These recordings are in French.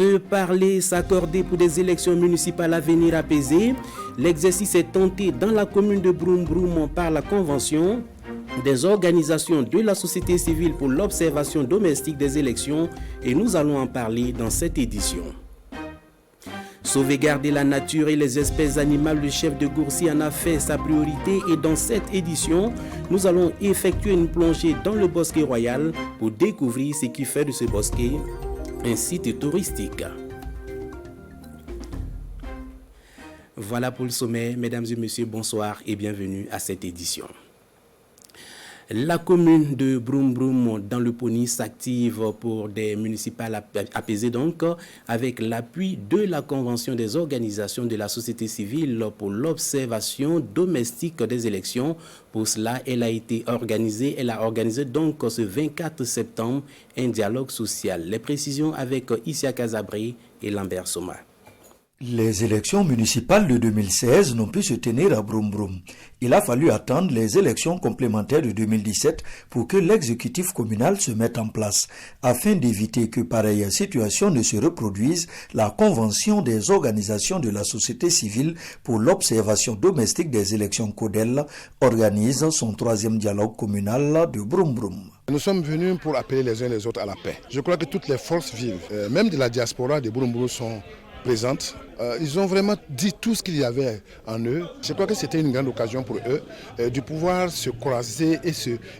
Se parler, s'accorder pour des élections municipales à venir apaisées. L'exercice est tenté dans la commune de Broum Broum par la convention des organisations de la société civile pour l'observation domestique des élections et nous allons en parler dans cette édition. Sauvegarder la nature et les espèces animales, le chef de Gourcy en a fait sa priorité et dans cette édition, nous allons effectuer une plongée dans le bosquet royal pour découvrir ce qui fait de ce bosquet un site touristique. Voilà pour le sommet. Mesdames et messieurs, bonsoir et bienvenue à cette édition. La commune de Broum Broum dans le Pony s'active pour des municipales apaisées donc avec l'appui de la Convention des organisations de la société civile pour l'observation domestique des élections. Pour cela, elle a organisé donc ce 24 septembre un dialogue social. Les précisions avec Isia Kazabré et Lambert Soma. Les élections municipales de 2016 n'ont pu se tenir à Broum Broum. Il a fallu attendre les élections complémentaires de 2017 pour que l'exécutif communal se mette en place. Afin d'éviter que pareille situation ne se reproduise, la Convention des organisations de la société civile pour l'observation domestique des élections CODEL organise son 3e dialogue communal de Broum Broum. Nous sommes venus pour appeler les uns les autres à la paix. Je crois que toutes les forces vives, même de la diaspora de Broum Broum, sont présentes. Ils ont vraiment dit tout ce qu'il y avait en eux. Je crois que c'était une grande occasion pour eux de pouvoir se croiser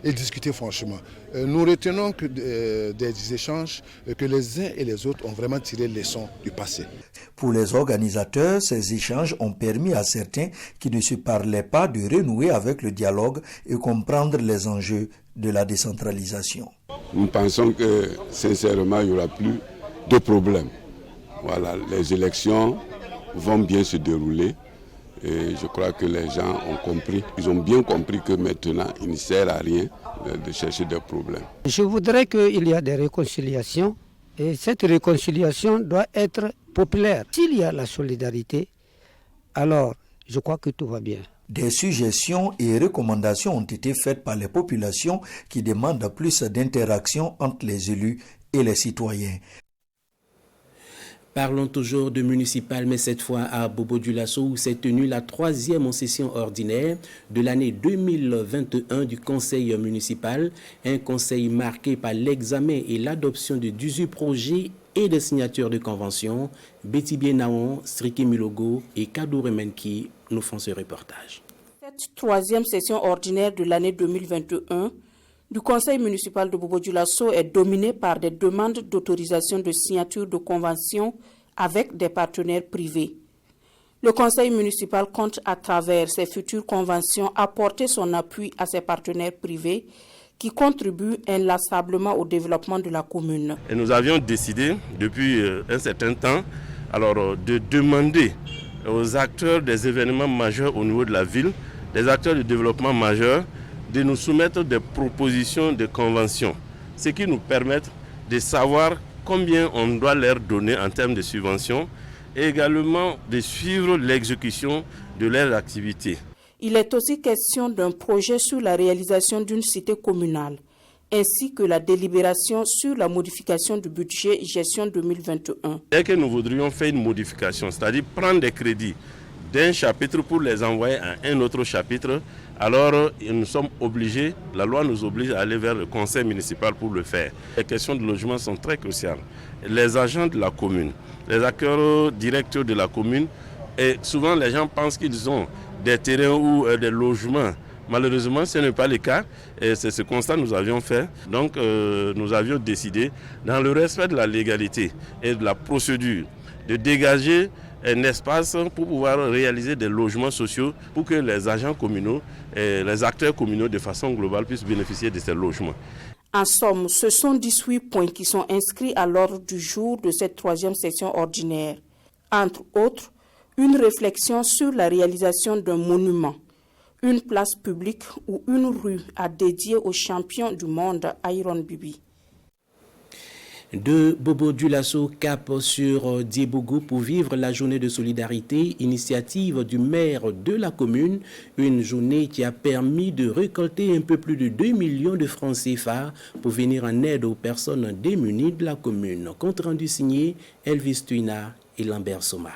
et discuter franchement. Nous retenons que des échanges que les uns et les autres ont vraiment tiré les leçons du passé. Pour les organisateurs, ces échanges ont permis à certains qui ne se parlaient pas de renouer avec le dialogue et comprendre les enjeux de la décentralisation. Nous pensons que sincèrement, il n'y aura plus de problème. Voilà, les élections vont bien se dérouler et je crois que les gens ont compris. Ils ont bien compris que maintenant, il ne sert à rien de chercher des problèmes. Je voudrais qu'il y ait des réconciliations et cette réconciliation doit être populaire. S'il y a la solidarité, alors je crois que tout va bien. Des suggestions et recommandations ont été faites par les populations qui demandent plus d'interaction entre les élus et les citoyens. Parlons toujours de municipal, mais cette fois à Bobo-Dioulasso où s'est tenue la 3e session ordinaire de l'année 2021 du conseil municipal. Un conseil marqué par l'examen et l'adoption de 18 projets et des signatures de conventions. Betty Bienaon, Striki Milogo et Kadou Remenki nous font ce reportage. Cette 3e session ordinaire de l'année 2021 du conseil municipal de Bobo-Dioulasso est dominé par des demandes d'autorisation de signature de conventions avec des partenaires privés. Le conseil municipal compte à travers ses futures conventions apporter son appui à ses partenaires privés qui contribuent inlassablement au développement de la commune. Et nous avions décidé depuis un certain temps de demander aux acteurs des événements majeurs au niveau de la ville, des acteurs de développement majeurs, de nous soumettre des propositions de conventions, ce qui nous permet de savoir combien on doit leur donner en termes de subventions et également de suivre l'exécution de leurs activités. Il est aussi question d'un projet sur la réalisation d'une cité communale, ainsi que la délibération sur la modification du budget gestion 2021. Dès que nous voudrions faire une modification, c'est-à-dire prendre des crédits d'un chapitre pour les envoyer à un autre chapitre, alors nous sommes obligés, la loi nous oblige à aller vers le conseil municipal pour le faire. Les questions de logement sont très cruciales. Les agents de la commune, les acteurs directeurs de la commune, et souvent les gens pensent qu'ils ont des terrains ou des logements. Malheureusement, ce n'est pas le cas et c'est ce constat que nous avions fait. Donc nous avions décidé, dans le respect de la légalité et de la procédure, de dégager un espace pour pouvoir réaliser des logements sociaux pour que les agents communaux et les acteurs communaux de façon globale puissent bénéficier de ces logements. En somme, ce sont 18 points qui sont inscrits à l'ordre du jour de cette 3e session ordinaire. Entre autres, une réflexion sur la réalisation d'un monument, une place publique ou une rue à dédier aux champions du monde Iron Bibi. De Bobo-Dioulasso cap sur Diebougou pour vivre la journée de solidarité, initiative du maire de la commune, une journée qui a permis de récolter un peu plus de 2 millions de francs CFA pour venir en aide aux personnes démunies de la commune. Compte rendu signé Elvis Tuina et Lambert Soma.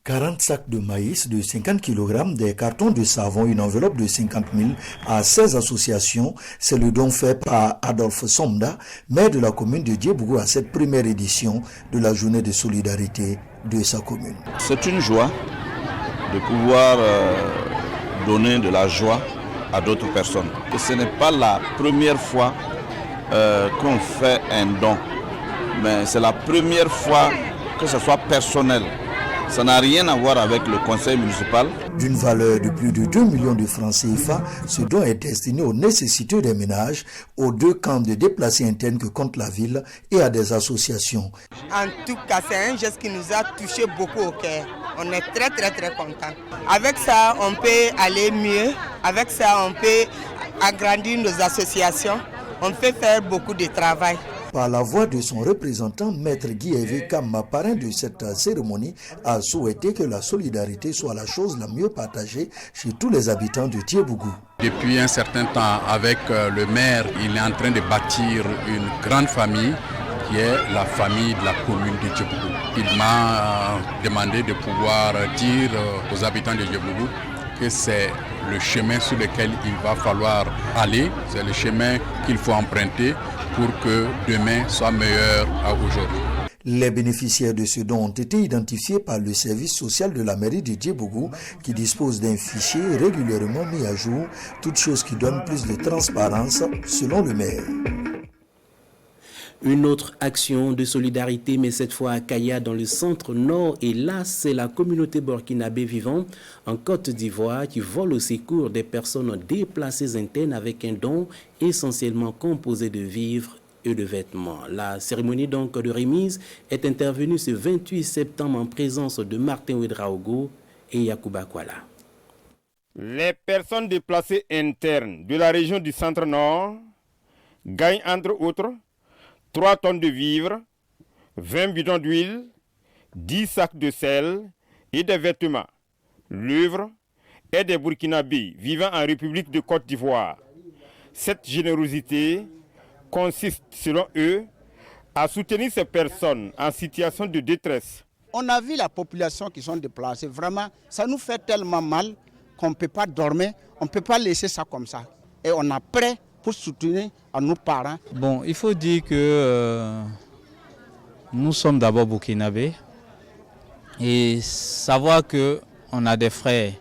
40 sacs de maïs de 50 kg, des cartons de savon, une enveloppe de 50 000 à 16 associations. C'est le don fait par Adolphe Somda, maire de la commune de Diebougou, à cette première édition de la journée de solidarité de sa commune. C'est une joie de pouvoir donner de la joie à d'autres personnes. Et ce n'est pas la première fois qu'on fait un don, mais c'est la première fois que ce soit personnel. Ça n'a rien à voir avec le conseil municipal. D'une valeur de plus de 2 millions de francs CFA, ce don est destiné aux nécessiteux des ménages, aux 2 camps de déplacés internes que compte la ville et à des associations. En tout cas, c'est un geste qui nous a touché beaucoup au cœur. On est très contents. Avec ça, on peut aller mieux. Avec ça, on peut agrandir nos associations. On peut faire beaucoup de travail. Par la voix de son représentant, Maître Guy Hervé Kama, parrain de cette cérémonie, a souhaité que la solidarité soit la chose la mieux partagée chez tous les habitants de Diebougou. Depuis un certain temps, avec le maire, il est en train de bâtir une grande famille qui est la famille de la commune de Diebougou. Il m'a demandé de pouvoir dire aux habitants de Diebougou que c'est le chemin sur lequel il va falloir aller, c'est le chemin qu'il faut emprunter pour que demain soit meilleur à aujourd'hui. Les bénéficiaires de ce don ont été identifiés par le service social de la mairie de Diebougou qui dispose d'un fichier régulièrement mis à jour, toute chose qui donne plus de transparence selon le maire. Une autre action de solidarité, mais cette fois à Kaya, dans le centre nord. Et là, c'est la communauté burkinabé vivant en Côte d'Ivoire qui vole au secours des personnes déplacées internes avec un don essentiellement composé de vivres et de vêtements. La cérémonie donc de remise est intervenue ce 28 septembre en présence de Martin Ouedraogo et Yacouba Kwala. Les personnes déplacées internes de la région du centre nord gagnent entre autres 3 tonnes de vivres, 20 bidons d'huile, 10 sacs de sel et des vêtements. L'œuvre est des Burkinabés vivant en République de Côte d'Ivoire. Cette générosité consiste, selon eux, à soutenir ces personnes en situation de détresse. On a vu la population qui sont déplacées. Vraiment, ça nous fait tellement mal qu'on ne peut pas dormir, on ne peut pas laisser ça comme ça. Et on est prêt pour soutenir à nos parents. Bon, il faut dire que nous sommes d'abord burkinabés et savoir qu'on a des frères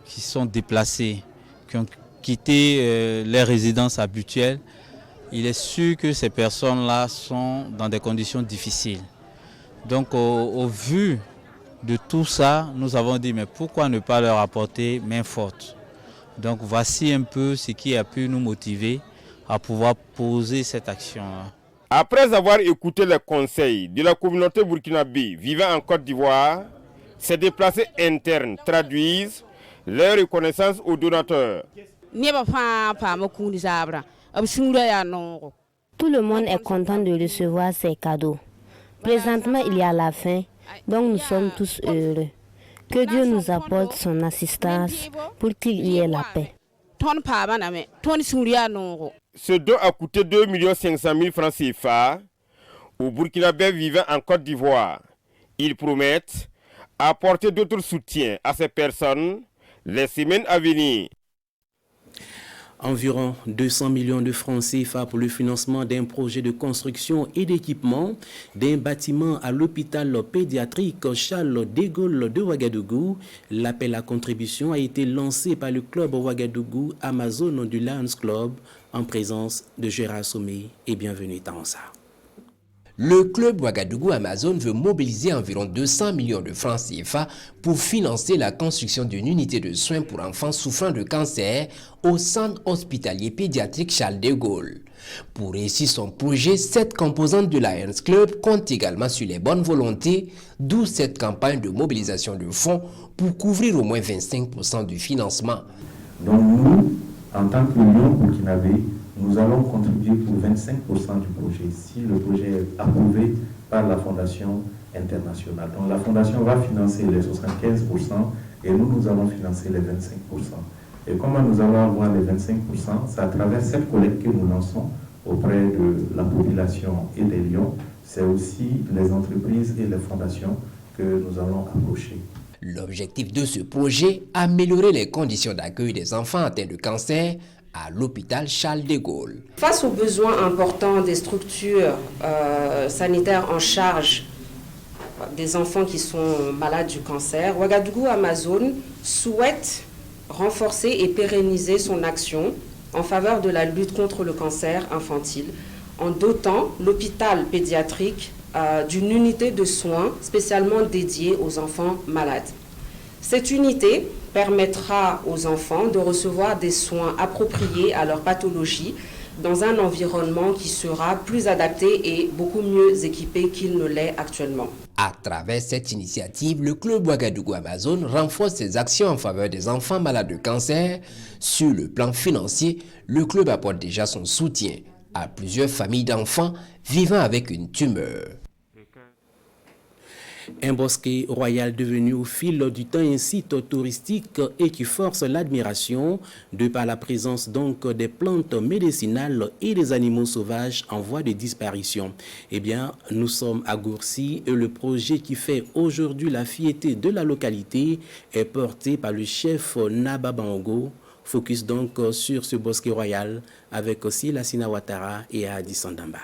qui sont déplacés, qui ont quitté les résidences habituelles, il est sûr que ces personnes-là sont dans des conditions difficiles. Donc au vu de tout ça, nous avons dit mais pourquoi ne pas leur apporter main forte? Donc voici un peu ce qui a pu nous motiver à pouvoir poser cette action-là. Après avoir écouté les conseils de la communauté burkinabé vivant en Côte d'Ivoire, ces déplacés internes traduisent leur reconnaissance aux donateurs. Tout le monde est content de recevoir ces cadeaux. Présentement, il y a la faim, donc nous sommes tous heureux. Que Dieu nous apporte son assistance pour qu'il y ait la paix. Ce don a coûté 2 500 000 francs CFA aux Burkinabés vivant en Côte d'Ivoire. Ils promettent apporter d'autres soutiens à ces personnes les semaines à venir. Environ 200 millions de francs CFA pour le financement d'un projet de construction et d'équipement d'un bâtiment à l'hôpital pédiatrique Charles de Gaulle de Ouagadougou. L'appel à contribution a été lancé par le club Ouagadougou Amazon du Lions Club en présence de Gérard Sommet et Bienvenue Taonsa. Le club Ouagadougou Amazon veut mobiliser environ 200 millions de francs CFA pour financer la construction d'une unité de soins pour enfants souffrant de cancer au centre hospitalier pédiatrique Charles de Gaulle. Pour réussir son projet, 7 composantes de Lions Club comptent également sur les bonnes volontés, d'où cette campagne de mobilisation de fonds pour couvrir au moins 25% du financement. Donc nous, en tant que Lions burkinabés, nous allons contribuer pour 25% du projet si le projet est approuvé par la Fondation internationale. Donc la Fondation va financer les 75% et nous allons financer les 25%. Et comment nous allons avoir les 25%? C'est à travers cette collecte que nous lançons auprès de la population et des lions. C'est aussi les entreprises et les fondations que nous allons approcher. L'objectif de ce projet, améliorer les conditions d'accueil des enfants atteints de cancer à l'hôpital Charles de Gaulle. Face aux besoins importants des structures sanitaires en charge des enfants qui sont malades du cancer, Ouagadougou Amazone souhaite renforcer et pérenniser son action en faveur de la lutte contre le cancer infantile en dotant l'hôpital pédiatrique d'une unité de soins spécialement dédiée aux enfants malades. Cette unité permettra aux enfants de recevoir des soins appropriés à leur pathologie dans un environnement qui sera plus adapté et beaucoup mieux équipé qu'il ne l'est actuellement. À travers cette initiative, le club Ouagadougou Amazone renforce ses actions en faveur des enfants malades de cancer. Sur le plan financier, le club apporte déjà son soutien à plusieurs familles d'enfants vivant avec une tumeur. Un bosquet royal devenu au fil du temps un site touristique et qui force l'admiration de par la présence donc des plantes médicinales et des animaux sauvages en voie de disparition. Eh bien, nous sommes à Gourcy et le projet qui fait aujourd'hui la fierté de la localité est porté par le chef Naba Bango. Focus donc sur ce bosquet royal avec aussi Lassina Ouattara et Hadi Sandamba.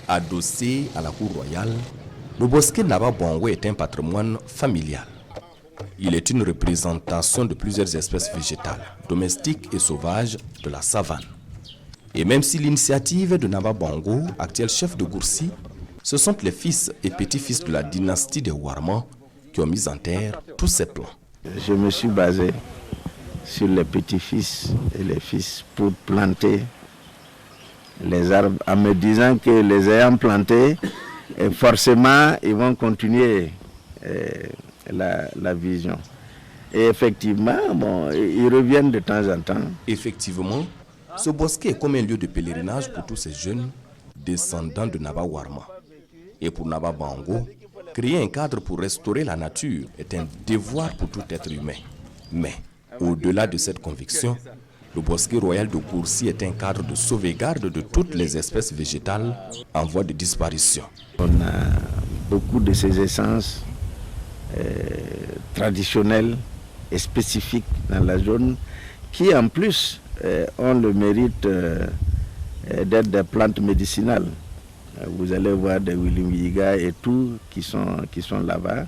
Adossé à la cour royale, le bosquet Naba Bango est un patrimoine familial. Il est une représentation de plusieurs espèces végétales, domestiques et sauvages de la savane. Et même si l'initiative de Naba Bango, actuel chef de Gourcy, ce sont les fils et petits-fils de la dynastie des Ouarma qui ont mis en terre tous ces plans. Je me suis basé sur les petits-fils et les fils pour planter les arbres en me disant que les ayant plantés, forcément ils vont continuer la vision. Et effectivement, bon, ils reviennent de temps en temps. Effectivement, ce bosquet est comme un lieu de pèlerinage pour tous ces jeunes descendants de Naba Ouarma. Et pour Naba Bango, créer un cadre pour restaurer la nature est un devoir pour tout être humain. Mais, au-delà de cette conviction, le bosquet royal de Gourcy est un cadre de sauvegarde de toutes les espèces végétales en voie de disparition. On a beaucoup de ces essences traditionnelles et spécifiques dans la zone qui en plus ont le mérite d'être des plantes médicinales. Vous allez voir des Wilimiga et tout qui sont là-bas.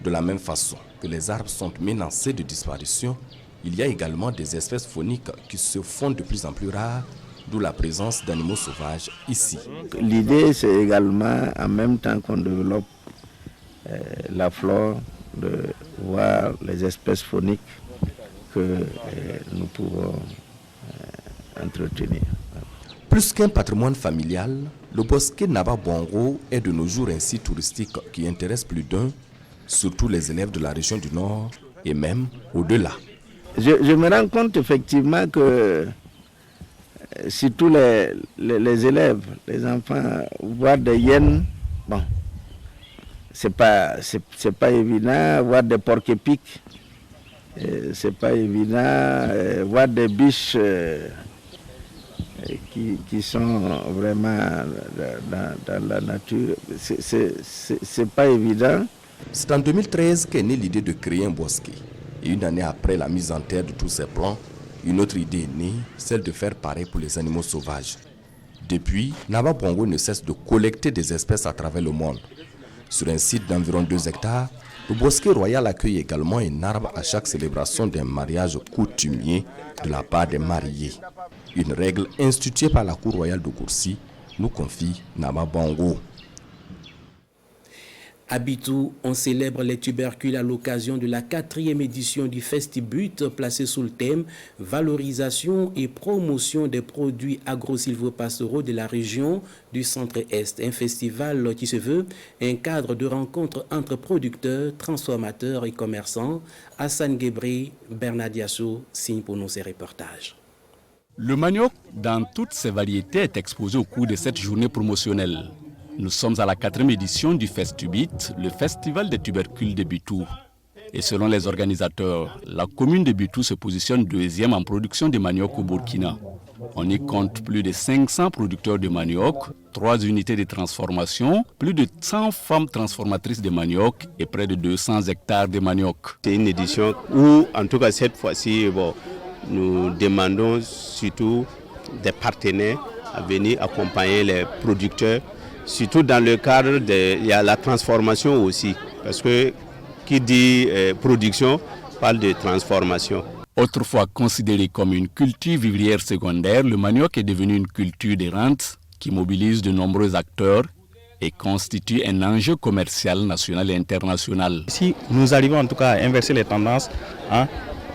De la même façon que les arbres sont menacés de disparition, il y a également des espèces fauniques qui se font de plus en plus rares, d'où la présence d'animaux sauvages ici. L'idée, c'est également, en même temps qu'on développe la flore, de voir les espèces fauniques que nous pouvons entretenir. Plus qu'un patrimoine familial, le bosquet Naba Bango est de nos jours un site touristique qui intéresse plus d'un, surtout les élèves de la région du Nord et même au-delà. Je me rends compte effectivement que surtout les élèves, les enfants, voir des hyènes, bon, c'est pas évident, voir des porcs-épics, c'est pas évident, voir des biches qui sont vraiment dans la nature, c'est pas évident. C'est en 2013 qu'est née l'idée de créer un bosquet. Et une année après la mise en terre de tous ces plans, une autre idée est née, celle de faire pareil pour les animaux sauvages. Depuis, Naba Bango ne cesse de collecter des espèces à travers le monde. Sur un site d'environ 2 hectares, le bosquet royal accueille également un arbre à chaque célébration d'un mariage coutumier de la part des mariés. Une règle instituée par la cour royale de Gourcy, nous confie Naba Bango. À Bitou, on célèbre les tubercules à l'occasion de la 4e édition du Festibut placé sous le thème « Valorisation et promotion des produits agro-silvopastoraux de la région du Centre-Est ». Un festival qui se veut un cadre de rencontre entre producteurs, transformateurs et commerçants. Hassan Gebré, Bernard Diasso signe pour nous ces reportages. Le manioc, dans toutes ses variétés, est exposé au cours de cette journée promotionnelle. Nous sommes à la 4e édition du Festubit, le festival des tubercules de Bitou. Et selon les organisateurs, la commune de Bitou se positionne 2e en production de manioc au Burkina. On y compte plus de 500 producteurs de manioc, 3 unités de transformation, plus de 100 femmes transformatrices de manioc et près de 200 hectares de manioc. C'est une édition où, en tout cas cette fois-ci, nous demandons surtout des partenaires à venir accompagner les producteurs, surtout dans le cadre il y a la transformation aussi, parce que qui dit production parle de transformation. Autrefois considéré comme une culture vivrière secondaire, le manioc est devenu une culture de rente qui mobilise de nombreux acteurs et constitue un enjeu commercial national et international. Si nous arrivons en tout cas à inverser les tendances,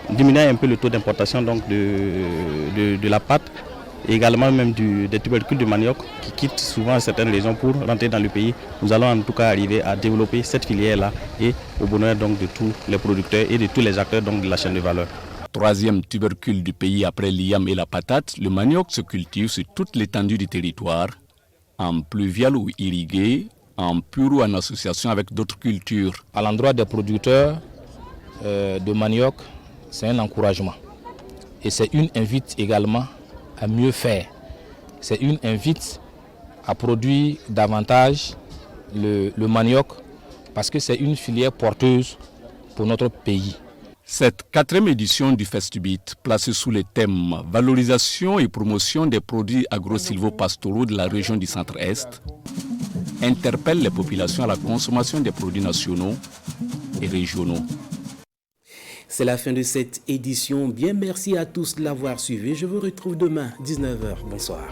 diminuer un peu le taux d'importation donc de la pâte, et également même des tubercules de manioc qui quittent souvent certaines régions pour rentrer dans le pays, nous allons en tout cas arriver à développer cette filière-là et au bonheur donc de tous les producteurs et de tous les acteurs donc de la chaîne de valeur. 3e tubercule du pays après l'iam et la patate, le manioc se cultive sur toute l'étendue du territoire, en pluvial ou irrigué, en pur ou en association avec d'autres cultures. À l'endroit des producteurs de manioc, c'est un encouragement. Et c'est une invite également à mieux faire. C'est une invite à produire davantage le manioc parce que c'est une filière porteuse pour notre pays. Cette 4e édition du Festubit, placée sous le thème « Valorisation et promotion des produits agro-silvopastoraux de la région du Centre-Est », interpelle les populations à la consommation des produits nationaux et régionaux. C'est la fin de cette édition. Bien, merci à tous de l'avoir suivi. Je vous retrouve demain, 19h. Bonsoir.